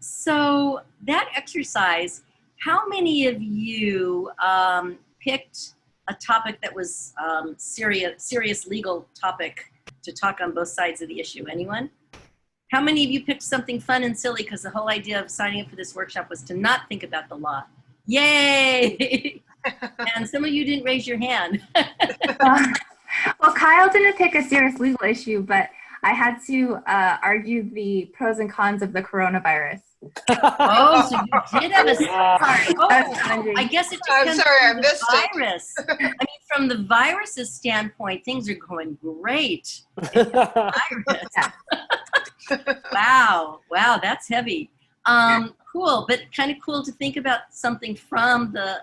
So that exercise, how many of you picked a topic that was serious legal topic to talk on both sides of the issue? Anyone? How many of you picked something fun and silly because the whole idea of signing up for this workshop was to not think about the law? Yay! And some of you didn't raise your hand. Well, Kyle didn't pick a serious legal issue, but I had to argue the pros and cons of the coronavirus. Oh, so you did have a sorry. Oh, I guess it depends I'm sorry, I on the missed virus. I mean, from the virus's standpoint, things are going great. Virus. Wow, that's heavy. Cool, but kind of cool to think about something from the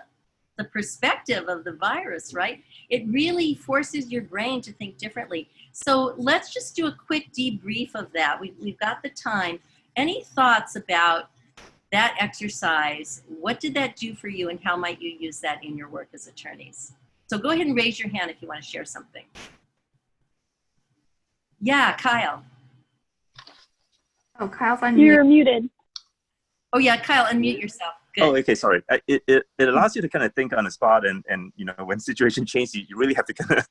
perspective of the virus, right? It really forces your brain to think differently. So let's just do a quick debrief of that. We've got the time. Any thoughts about that exercise? What did that do for you, and how might you use that in your work as attorneys? So go ahead and raise your hand if you want to share something. Yeah, Kyle. Oh, Kyle's on You're mute. muted. Oh yeah, Kyle, unmute yourself. Good. Oh, okay, sorry. It allows you to kind of think on the spot, and when situation changes, you really have to kind of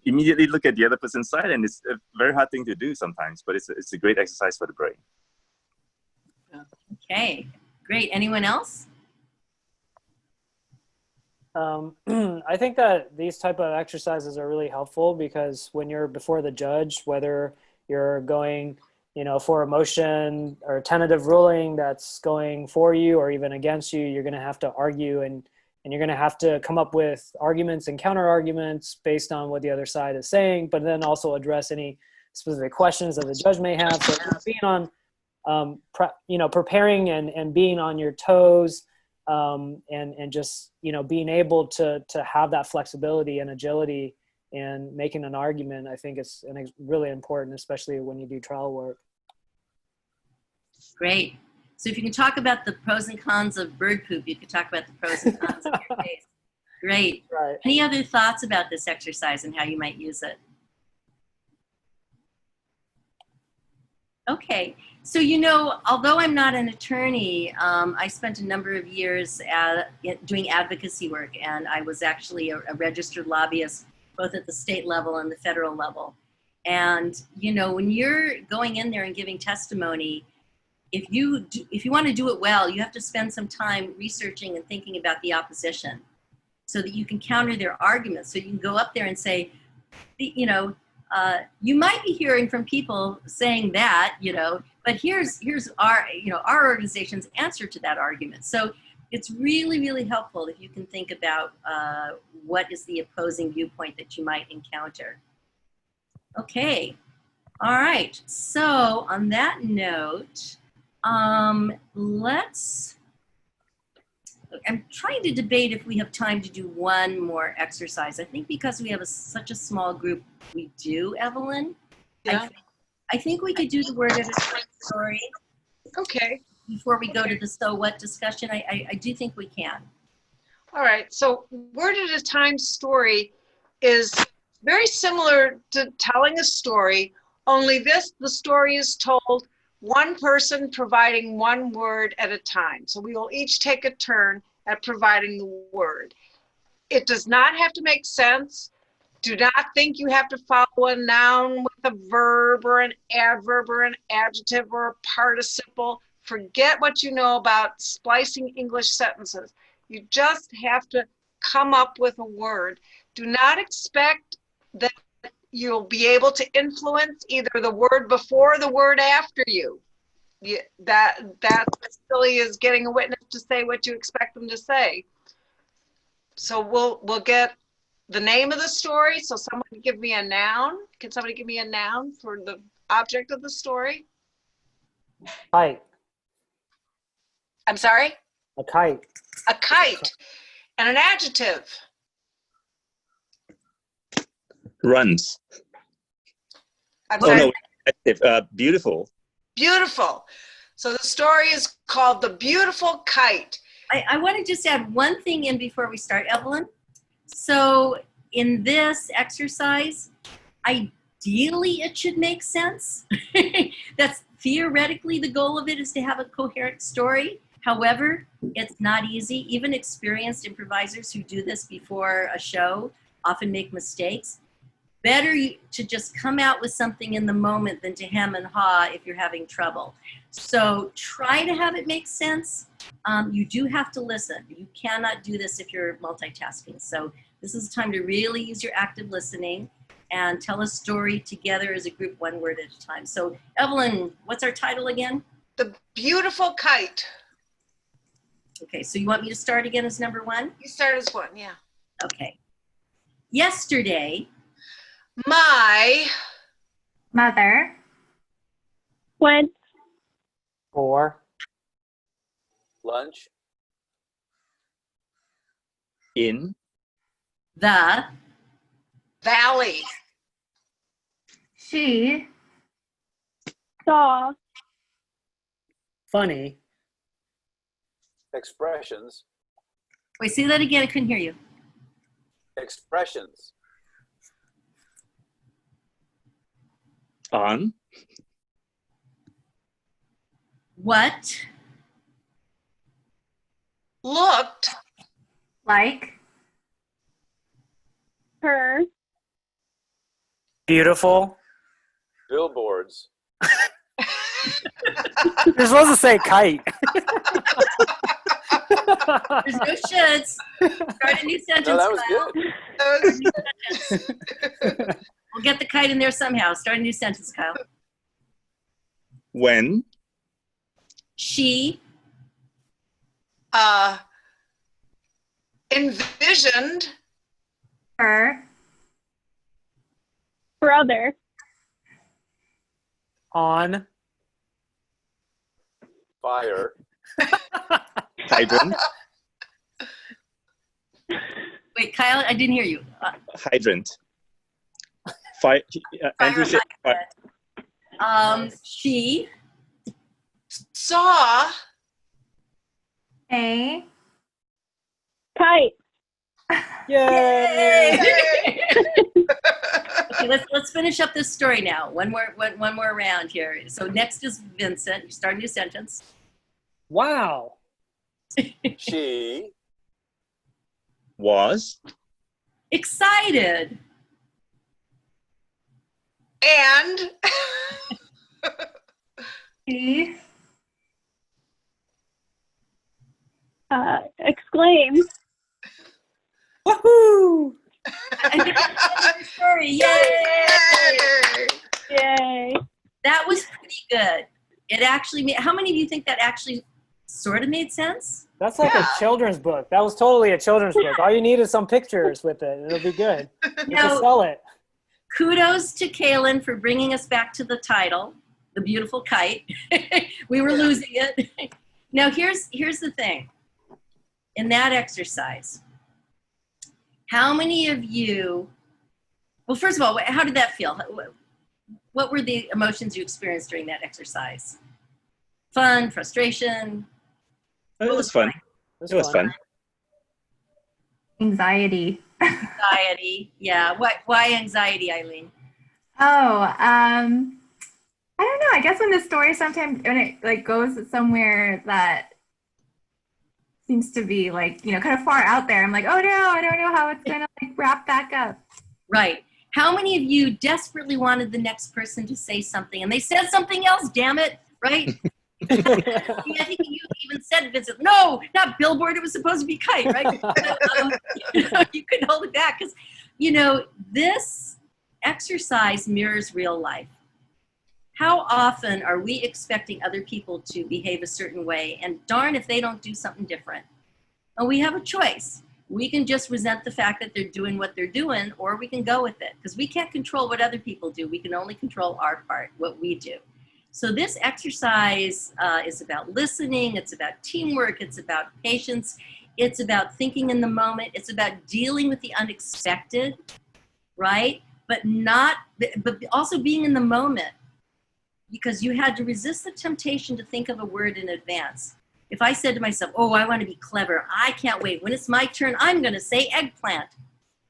immediately look at the other person's side, and it's a very hard thing to do sometimes, but it's a great exercise for the brain. Okay, great. Anyone else? I think that these type of exercises are really helpful because when you're before the judge, whether you're going, for a motion or a tentative ruling that's going for you or even against you, you're going to have to argue and you're going to have to come up with arguments and counter arguments based on what the other side is saying, but then also address any specific questions that the judge may have. So being on, preparing and being on your toes, and just, being able to have that flexibility and agility in making an argument, I think is really important, especially when you do trial work. Great. So if you can talk about the pros and cons of bird poop, you could talk about the pros and cons of your case. Great. Right. Any other thoughts about this exercise and how you might use it? Okay. So, although I'm not an attorney, I spent a number of years doing advocacy work, and I was actually a registered lobbyist, both at the state level and the federal level. And, when you're going in there and giving testimony, if you want to do it well, you have to spend some time researching and thinking about the opposition so that you can counter their arguments. So you can go up there and say, you might be hearing from people saying that, but here's our, our organization's answer to that argument. So it's really, really helpful if you can think about what is the opposing viewpoint that you might encounter. Okay. All right. So on that note, I'm trying to debate if we have time to do one more exercise. I think because we have such a small group, we do, Evelyn. Yeah. I think we could do the word at a time story. Okay. Before we go to the so what discussion, I do think we can. All right. So word at a time story is very similar to telling a story, only the story is told one person providing one word at a time. So we will each take a turn at providing the word. It does not have to make sense. Do not think you have to follow a noun with a verb or an adverb or an adjective or a participle. Forget what you know about splicing English sentences. You just have to come up with a word. Do not expect that you'll be able to influence either the word before or the word after you. That silly is getting a witness to say what you expect them to say. So we'll get the name of the story. So someone give me a noun. Can somebody give me a noun for the object of the story? Kite. I'm sorry? A kite. A kite. And an adjective. Runs. I'm sorry. No, beautiful. Beautiful. So the story is called The Beautiful Kite. I want to just add one thing in before we start, Evelyn. So in this exercise, ideally it should make sense. That's Theoretically, the goal of it is to have a coherent story. However, it's not easy. Even experienced improvisers who do this before a show often make mistakes. Better to just come out with something in the moment than to hem and haw if you're having trouble. So try to have it make sense. You do have to listen. You cannot do this if you're multitasking. So this is time to really use your active listening and tell a story together as a group, one word at a time. So Evelyn, what's our title again? The Beautiful Kite. Okay, so you want me to start again as number one? You start as one, yeah. Okay. Yesterday, My Mother Went Or Lunch. In the Valley. she saw funny. Expressions. wait, say that again. I couldn't hear you. Expressions. on What Looked like her Beautiful. Billboards. You're supposed to say kite. there's no shoulds. Start a new sentence. No, that was Kyle. good. That was- Start a new sentence. We'll get the kite in there somehow. Start a new sentence, Kyle. when She envisioned her brother On Fire. hydrant wait, Kyle, I didn't hear you. hydrant fire Andrew said She saw a kite Yay! Okay, let's finish up this story now. One more round here. So next is Vincent. You start a new sentence. Wow. She was Excited. and she exclaimed Woohoo! And that's the story. Yay! yay That was pretty good. It actually made, how many of you think that actually sort of made sense? That's like a children's book. That was totally a children's book. All you need is some pictures with it. It'll be good. You can No. sell it. Kudos to Kaylin for bringing us back to the title, The Beautiful Kite. We were losing it. Now here's the thing. In that exercise, how many of you, well, first of all, how did that feel? What were the emotions you experienced during that exercise? Fun, frustration? it was fun. It was fun. anxiety. Anxiety. Yeah. Why anxiety, Eileen? Oh, I don't know. I guess when the story sometimes when it like goes somewhere that seems to be like, you know, kind of far out there, I'm like, oh no, I don't know how it's gonna like wrap back up. Right. How many of you desperately wanted the next person to say something and they said something else, damn it, right? I think you even said, Vincent, no, not billboard, it was supposed to be kite, right? You couldn't hold it back because, you know, this exercise mirrors real life. How often are we expecting other people to behave a certain way and darn if they don't do something different? And we have a choice. We can just resent the fact that they're doing what they're doing, or we can go with it because we can't control what other people do. We can only control our part, what we do. So this exercise is about listening. It's about teamwork. It's about patience. It's about thinking in the moment. It's about dealing with the unexpected, right? But also being in the moment, because you had to resist the temptation to think of a word in advance. If I said to myself, oh, I want to be clever, I can't wait. When it's my turn, I'm going to say eggplant.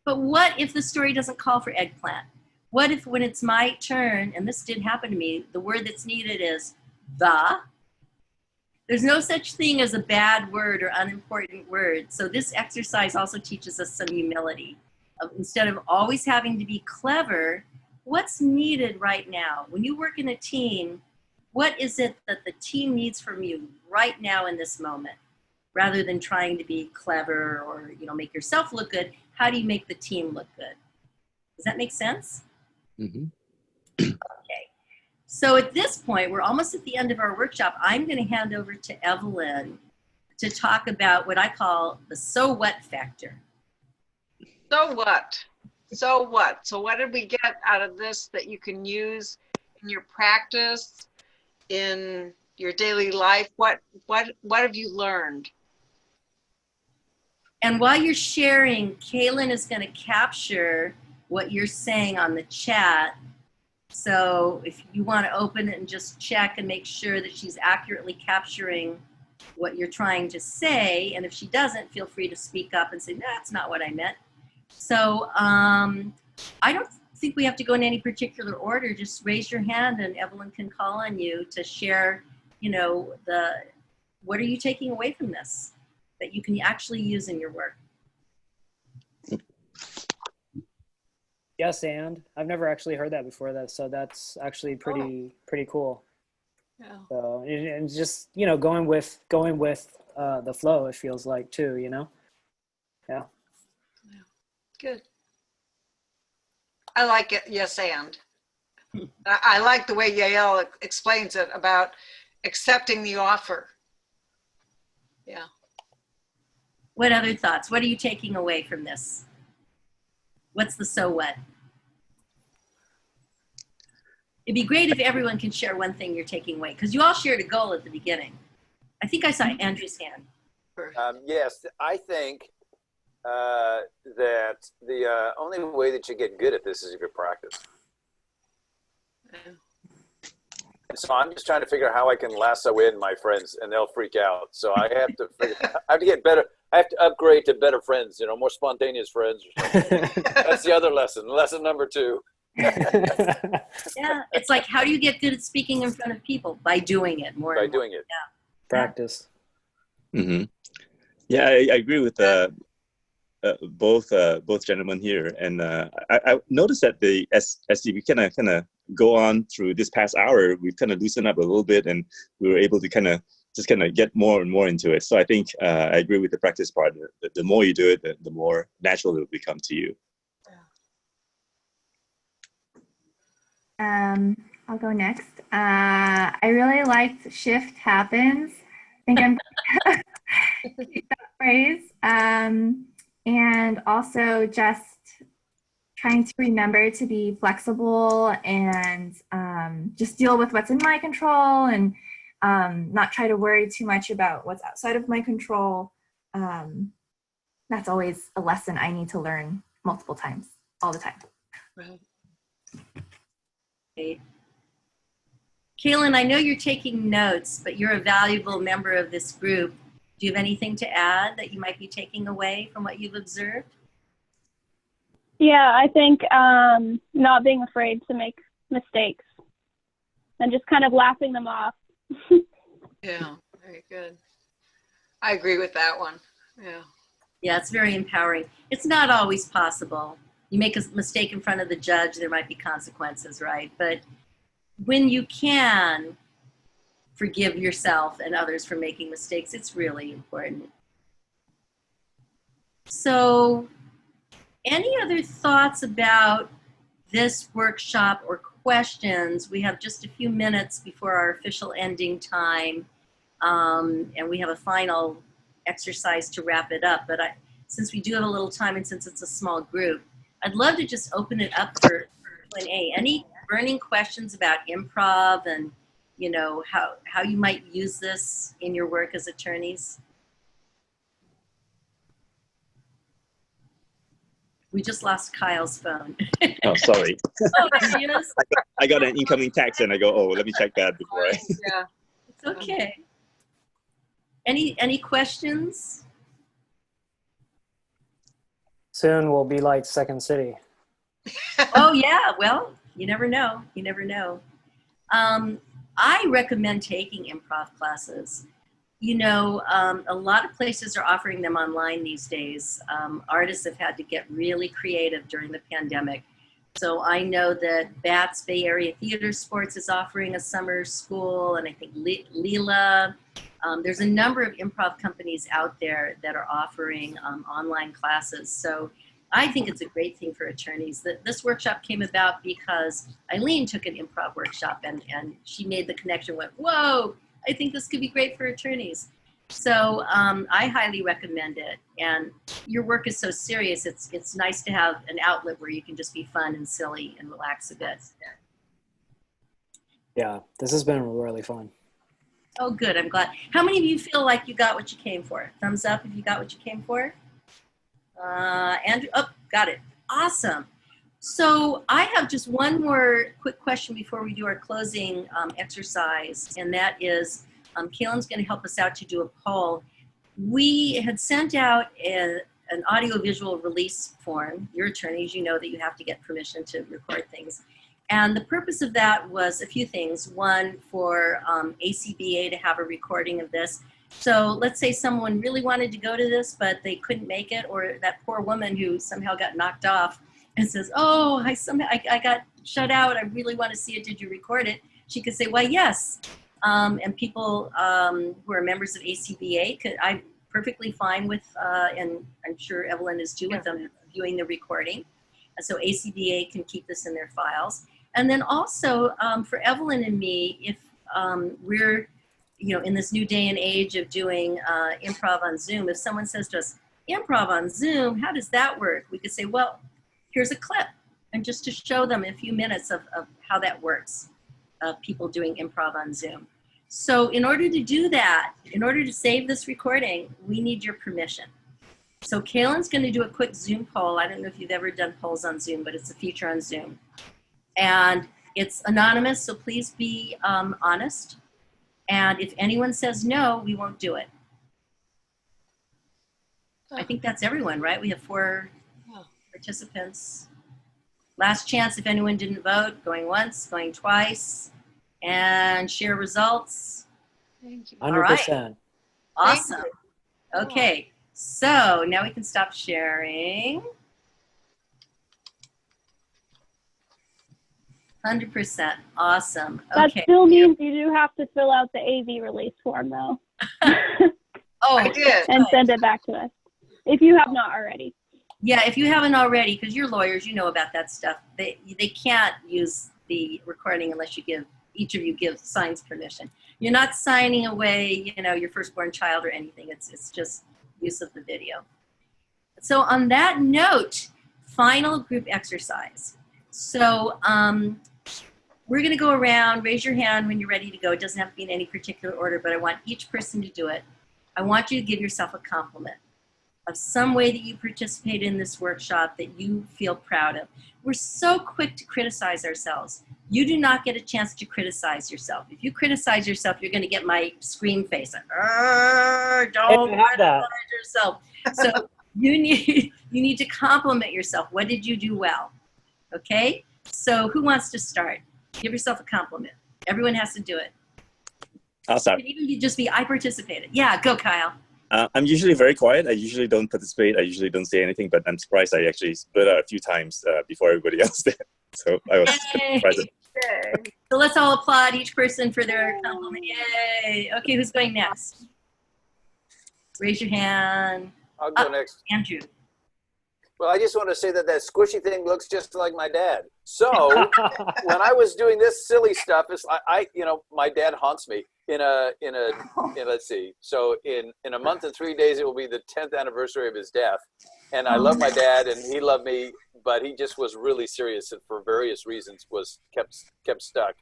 But what if the story doesn't call for eggplant? What if when it's my turn, and this did happen to me, the word that's needed is the. There's no such thing as a bad word or unimportant word. So this exercise also teaches us some humility. Instead of always having to be clever, what's needed right now? When you work in a team, what is it that the team needs from you right now in this moment? Rather than trying to be clever or, you know, make yourself look good, how do you make the team look good? Does that make sense? Mm-hmm. Okay. So at this point, we're almost at the end of our workshop. I'm going to hand over to Evelyn to talk about what I call the so what factor. So what? So what? So what did we get out of this that you can use in your practice, in your daily life? What have you learned? And while you're sharing, Kaylin is going to capture what you're saying on the chat. So if you want to open it and just check and make sure that she's accurately capturing what you're trying to say, and if she doesn't, feel free to speak up and say, no, that's not what I meant. So I don't think we have to go in any particular order. Just raise your hand and Evelyn can call on you to share, you know, what are you taking away from this that you can actually use in your work? Yes, and I've never actually heard that before. So that's actually pretty cool. Yeah. So and just, you know, going with the flow, it feels like too, you know. Yeah. Good. I like it. Yes, and I like the way Yael explains it about accepting the offer. Yeah. What other thoughts? What are you taking away from this? What's the so what? It'd be great if everyone can share one thing you're taking away, because you all shared a goal at the beginning. I think I saw Andrew's hand. Yes, I think that the only way that you get good at this is if you practice. So I'm just trying to figure out how I can lasso in my friends, and they'll freak out. So I have to get better. I have to upgrade to better friends, you know, more spontaneous friends. Or something. That's the other lesson. Lesson number 2. Yeah, it's like, how do you get good at speaking in front of people? By doing it more. By and more. doing it. Yeah. Practice. Mm-hmm. Yeah, I agree with both gentlemen here, and I noticed that as we kind of go on through this past hour, we've kind of loosened up a little bit, and we were able to kind of get more and more into it. So I think I agree with the practice part. The more you do it, the more natural it will become to you. I'll go next. I really liked shift happens. I think I'm keep that phrase. And also just trying to remember to be flexible and just deal with what's in my control and not try to worry too much about what's outside of my control. That's always a lesson I need to learn multiple times, all the time. Right. Great. Kaylin, I know you're taking notes, but you're a valuable member of this group. Do you have anything to add that you might be taking away from what you've observed? Yeah, I think not being afraid to make mistakes and just kind of laughing them off. Yeah, very good. I agree with that one. Yeah. Yeah, it's very empowering. It's not always possible. You make a mistake in front of the judge, there might be consequences, right? But when you can forgive yourself and others for making mistakes, it's really important. So, any other thoughts about this workshop or questions? We have just a few minutes before our official ending time, and we have a final exercise to wrap it up. But since we do have a little time and since it's a small group, I'd love to just open it up for Q&A. Any burning questions about improv and, you know, how you might use this in your work as attorneys? We just lost Kyle's phone. Oh, sorry. Oh, there he is. I got an incoming text, and I go, oh, let me check that before I. Yeah. It's okay. Any questions? Soon we'll be like Second City. Oh yeah, well, you never know. You never know. I recommend taking improv classes. You know, a lot of places are offering them online these days. Artists have had to get really creative during the pandemic. So I know that BATS, Bay Area Theater Sports, is offering a summer school, and I think Leela. There's a number of improv companies out there that are offering online classes. So I think it's a great thing for attorneys. This workshop came about because Eileen took an improv workshop, and she made the connection, went, whoa, I think this could be great for attorneys. So I highly recommend it. And your work is so serious, it's nice to have an outlet where you can just be fun and silly and relax a bit. Yeah, this has been really fun. Oh, good. I'm glad. How many of you feel like you got what you came for? Thumbs up if you got what you came for. Andrew, oh, got it. Awesome. So I have just one more quick question before we do our closing exercise, and that is, Kaylin's going to help us out to do a poll. We had sent out an audiovisual release form. Your attorneys, you know that you have to get permission to record things. And the purpose of that was a few things. One, for ACBA to have a recording of this. So let's say someone really wanted to go to this, but they couldn't make it, or that poor woman who somehow got knocked off and says, oh, I got shut out. I really want to see it. Did you record it? She could say, why, yes. And people who are members of ACBA, I'm perfectly fine with, and I'm sure Evelyn is too, with them viewing the recording. And so ACBA can keep this in their files. And then also for Evelyn and me, if we're, you know, in this new day and age of doing improv on Zoom, if someone says to us, improv on Zoom, how does that work? We could say, well, here's a clip. And just to show them in a few minutes of how that works, people doing improv on Zoom. So in order to do that, in order to save this recording, we need your permission. So Kaylin's going to do a quick Zoom poll. I don't know if you've ever done polls on Zoom, but it's a feature on Zoom. And it's anonymous, so please be honest. And if anyone says no, we won't do it. I think that's everyone, right? We have 4 participants. Last chance if anyone didn't vote, going once, going twice, and share results. Thank you. 100%. All right. Awesome. Okay, so now we can stop sharing. 100%. Awesome. That Okay. still means you do have to fill out the AV release form, though, Oh, I did. and send it back to us if you have not already. Yeah, if you haven't already, because you're lawyers, you know about that stuff. They can't use the recording unless you give, each of you signs permission. You're not signing away, you know, your firstborn child or anything. It's just use of the video. So on that note, final group exercise. So we're going to go around, raise your hand when you're ready to go. It doesn't have to be in any particular order, but I want each person to do it. I want you to give yourself a compliment of some way that you participated in this workshop that you feel proud of. We're so quick to criticize ourselves. You do not get a chance to criticize yourself. If you criticize yourself, you're going to get my scream face. Don't criticize yourself. So you need to compliment yourself. What did you do well? Okay? So who wants to start? Give yourself a compliment. Everyone has to do it. I'll start. It can even just be, I participated. Yeah, go Kyle. I'm usually very quiet. I usually don't participate. I usually don't say anything, but I'm surprised I actually split out a few times before everybody else did. So I was surprised. So let's all applaud each person for their compliment. Yay. Okay, who's going next? Raise your hand. I'll go next. Andrew. Well, I just want to say that squishy thing looks just like my dad. So when I was doing this silly stuff, it's you know, my dad haunts me let's see. So in a month and 3 days, it will be the 10th anniversary of his death. And I love my dad and he loved me, but he just was really serious and for various reasons was kept stuck.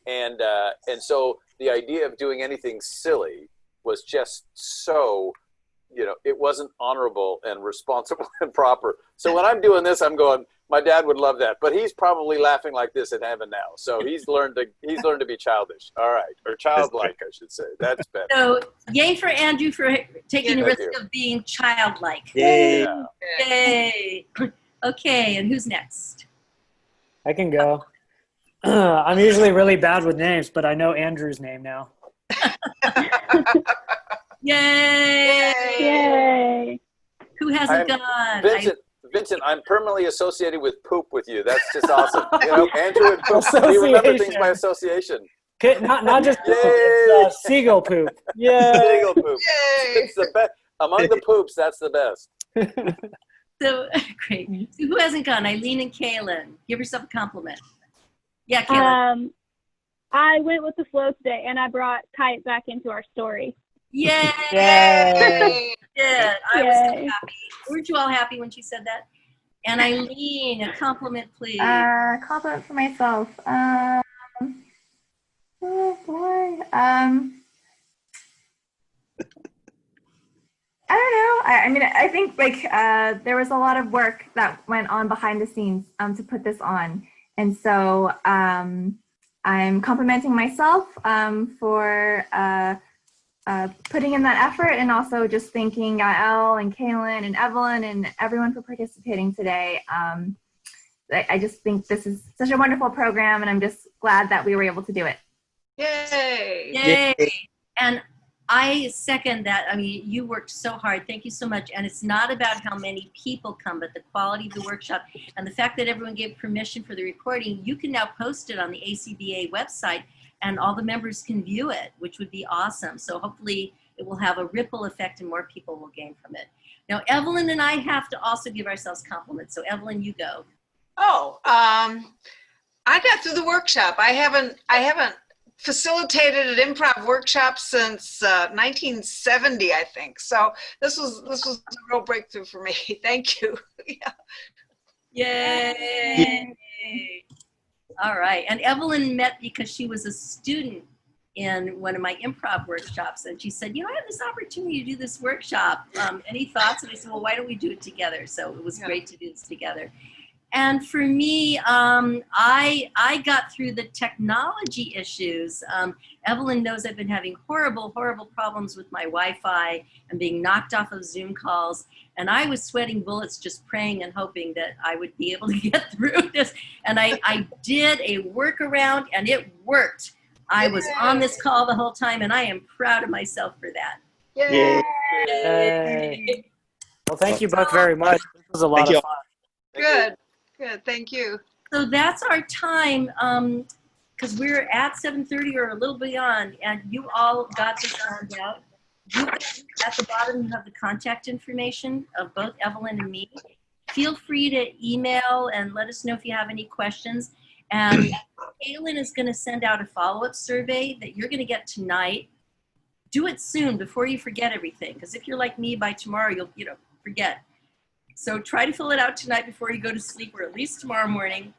And so the idea of doing anything silly was just so, you know, it wasn't honorable and responsible and proper. So when I'm doing this, I'm going, my dad would love that, but he's probably laughing like this in heaven now. So he's learned to be childish. All right. Or childlike, I should say. That's better. So yay for Andrew for taking the risk of being childlike. Yay. Yeah. Yay. Okay, and who's next? I can go. I'm usually really bad with names, but I know Andrew's name now. Yay! Yay. Who hasn't I'm- gone? Vincent, I'm permanently associated with poop with you. That's just awesome. Andrew and poop. We remember things by association. Not just poop, Yay! it's seagull poop. Yeah. Seagull poop. Yay! It's the best. Among the poops, that's the best. So great. So who hasn't gone? Eileen and Kaylin. Give yourself a compliment. Yeah, Kaylin. I went with the flow today, and I brought Kite back into our story. Yay! Yay. Yeah, I was so Yay. happy. Weren't you all happy when she said that? And Eileen, a compliment, please. Compliment for myself. Oh boy. I don't know. I mean, I think like there was a lot of work that went on behind the scenes to put this on, and so I'm complimenting myself for putting in that effort, and also just thanking Yael and Kaylin and Evelyn and everyone for participating today. I just think this is such a wonderful program, and I'm just glad that we were able to do it. Yay! Yay! And I second that. I mean, you worked so hard. Thank you so much. And it's not about how many people come, but the quality of the workshop and the fact that everyone gave permission for the recording. You can now post it on the ACBA website, and all the members can view it, which would be awesome. So hopefully it will have a ripple effect and more people will gain from it. Now, Evelyn and I have to also give ourselves compliments. So Evelyn, you go. Oh, I got through the workshop. I haven't facilitated an improv workshop since 1970, I think. So this was a real breakthrough for me. Thank you. Yeah. Yay! All right. And Evelyn met because she was a student in one of my improv workshops, and she said, I have this opportunity to do this workshop. Any thoughts? And I said, well, why don't we do it together? So it was great to do this together. And for me, I got through the technology issues. Evelyn knows I've been having horrible, horrible problems with my Wi-Fi and being knocked off of Zoom calls. And I was sweating bullets just praying and hoping that I would be able to get through this. And I did a workaround, and it worked. I was on this call the whole time, and I am proud of myself for that. Yay. Yay. Well, thank you both very much. This was a lot of fun. Good. Good. Thank you. So that's our time, because we're at 7:30 or a little beyond, and you all got this found out. At the bottom, you have the contact information of both Evelyn and me. Feel free to email and let us know if you have any questions. And Kaylin is going to send out a follow-up survey that you're going to get tonight. Do it soon before you forget everything, because if you're like me, by tomorrow you'll forget. So try to fill it out tonight before you go to sleep, or at least tomorrow morning.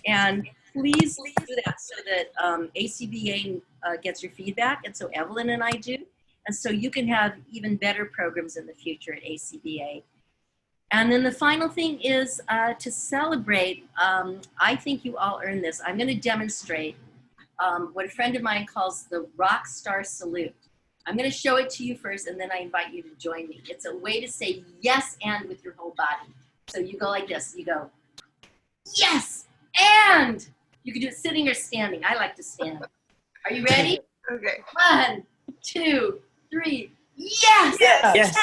And please do that so that ACBA gets your feedback, and so Evelyn and I do. And so you can have even better programs in the future at ACBA. And then the final thing is to celebrate. I think you all earned this. I'm going to demonstrate what a friend of mine calls the rock star salute. I'm going to show it to you first, and then I invite you to join me. It's a way to say yes and with your whole body. So you go like this. You go, yes, and. You can do it sitting or standing. I like to stand. Are you ready? Okay. 1, 2, 3. Yes! Yes.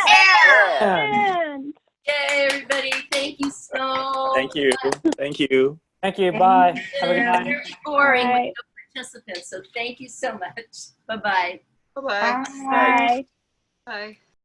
And Yay, everybody. Thank you so Thank you. Thank you. Thank you. Bye. Have a good much. night. Very boring with Bye. no participants, so thank you so much. Bye-bye. Bye-bye. bye. Bye.